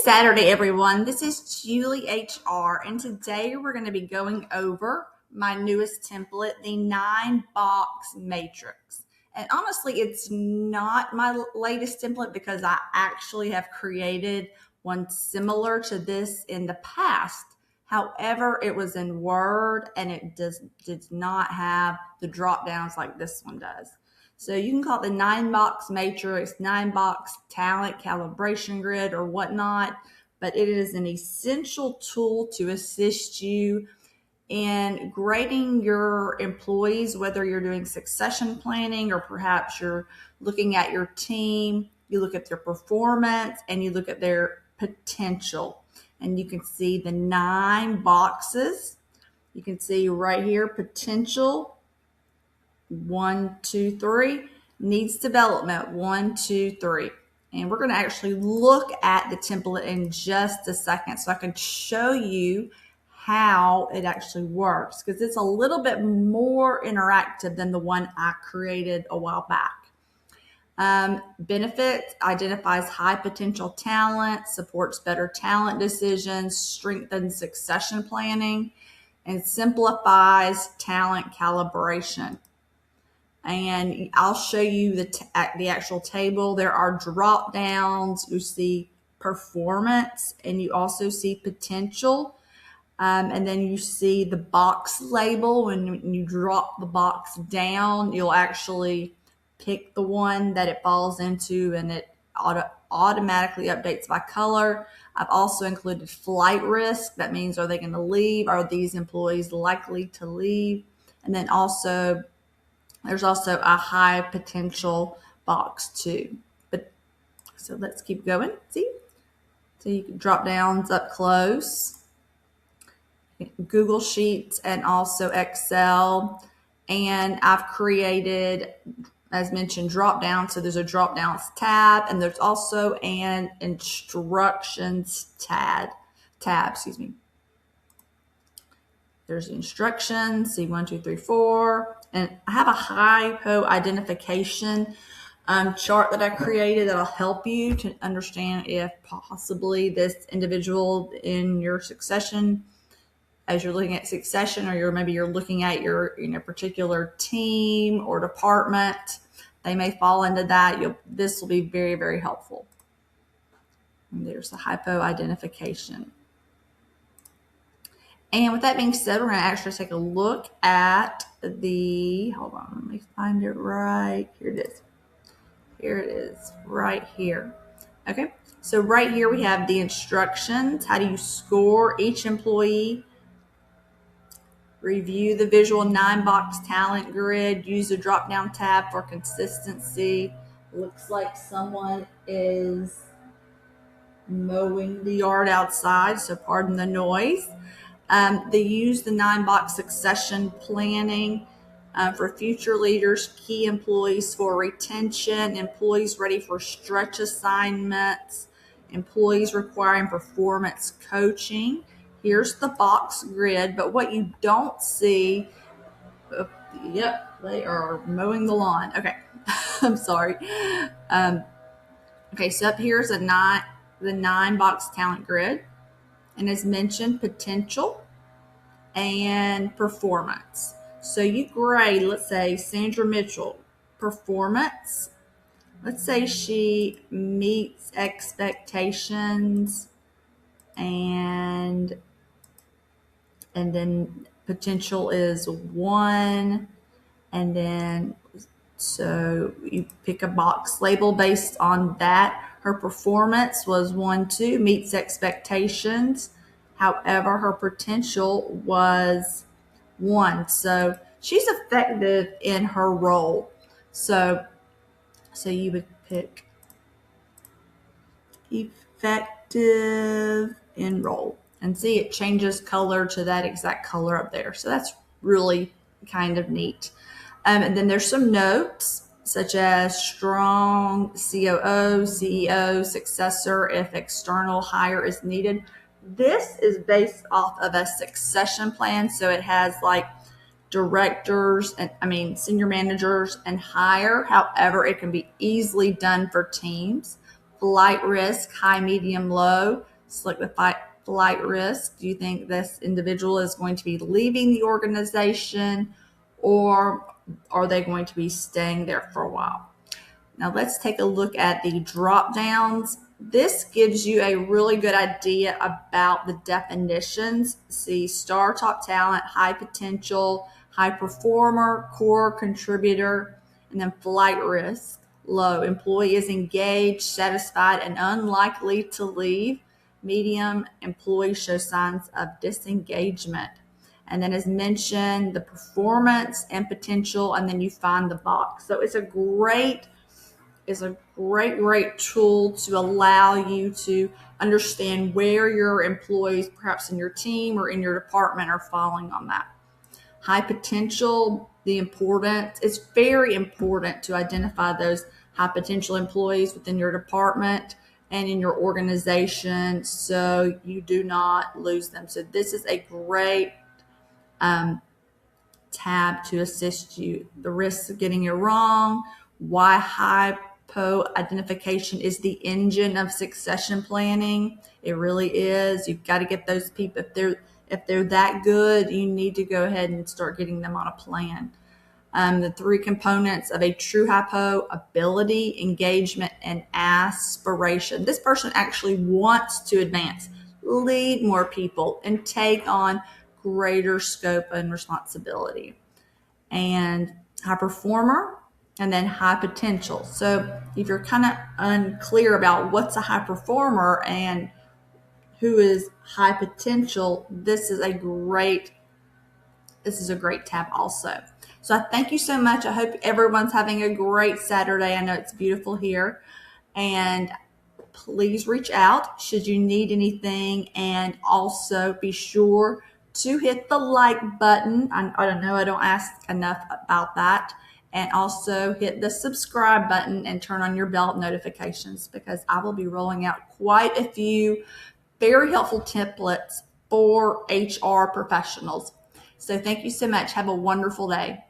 Saturday, everyone. This is Julie HR, and today we're going to be going over my newest template, the 9-box matrix. And honestly, it's not my latest template because I actually have created one similar to this in the past. However, it was in Word and it did not have the drop downs like this one does. So you can call it the 9-box matrix, 9-box talent calibration grid or whatnot, but it is an essential tool to assist you in grading your employees, whether you're doing succession planning or perhaps you're looking at your team, you look at their performance and you look at their potential. And you can see the 9 boxes. You can see right here, potential, 1, 2, 3, needs development, 1, 2, 3. And we're going to actually look at the template in just a second so I can show you how it actually works, because it's a little bit more interactive than the one I created a while back. Benefits: identifies high potential talent, supports better talent decisions, strengthens succession planning, and simplifies talent calibration. And I'll show you the actual table. There are drop downs. You see performance and you also see potential. And then you see the box label. When you drop the box down, you'll actually pick the one that it falls into and it automatically updates by color. I've also included flight risk. That means, are they going to leave? Are these employees likely to leave? And then also, there's also a high potential box too. So let's keep going. See? So you can drop downs up close. Google Sheets and also Excel. And I've created, as mentioned, drop down. So there's a drop downs tab and there's also an instructions tab. There's instructions, see 1, 2, 3, 4. And I have a HiPo identification chart that I created that'll help you to understand if possibly this individual in your succession, as you're looking at succession, or maybe you're looking at your particular team or department, they may fall into that. This will be very, very helpful. And there's the HiPo identification. And with that being said, we're going to actually take a look at hold on, let me find it right. Here it is. Here it is, right here. Okay, so right here we have the instructions. How do you score each employee? Review the visual 9-box talent grid. Use the drop-down tab for consistency. Looks like someone is mowing the yard outside, so pardon the noise. They use the 9-box succession planning for future leaders, key employees for retention, employees ready for stretch assignments, employees requiring performance coaching. Here's the box grid, but what you don't see, they are mowing the lawn. Okay, I'm sorry. Okay, so up here is the 9-box talent grid. And as mentioned, potential and performance. So you grade, let's say, Sandra Mitchell, performance. Let's say she meets expectations and then potential is 1. And then, so you pick a box label based on that. Her performance was 1, 2, meets expectations. However, her potential was 1. So she's effective in her role. So you would pick effective in role. And see, it changes color to that exact color up there. So that's really kind of neat. And then there's some notes, such as strong COO, CEO, successor if external hire is needed. This is based off of a succession plan. So it has like directors and senior managers and higher. However, it can be easily done for teams. Flight risk, high, medium, low. Select the flight risk. Do you think this individual is going to be leaving the organization, or are they going to be staying there for a while? Now let's take a look at the drop downs. This gives you a really good idea about the definitions. See, star top talent, high potential, high performer, core contributor, and then flight risk, low. Employee is engaged, satisfied, and unlikely to leave. Medium, employee shows signs of disengagement. And then as mentioned, the performance and potential, and then you find the box. So it's a great tool to allow you to understand where your employees, perhaps in your team or in your department, are falling on that. High potential, it's very important to identify those high potential employees within your department and in your organization so you do not lose them. So this is a great tab to assist you. The risks of getting it wrong, why HiPo identification is the engine of succession planning. It really is. You've got to get those people. If they're that good, you need to go ahead and start getting them on a plan. The 3 components of a true HiPo: ability, engagement, and aspiration. This person actually wants to advance, lead more people, and take on greater scope and responsibility. And high performer, and then high potential. So if you're kind of unclear about what's a high performer and who is high potential, this is a great tab also. So I thank you so much. I hope everyone's having a great Saturday. I know it's beautiful here, and please reach out should you need anything, and also be sure to hit the like button. I don't know, I don't ask enough about that. And also hit the subscribe button and turn on your bell notifications, because I will be rolling out quite a few very helpful templates for HR professionals. So thank you so much. Have a wonderful day.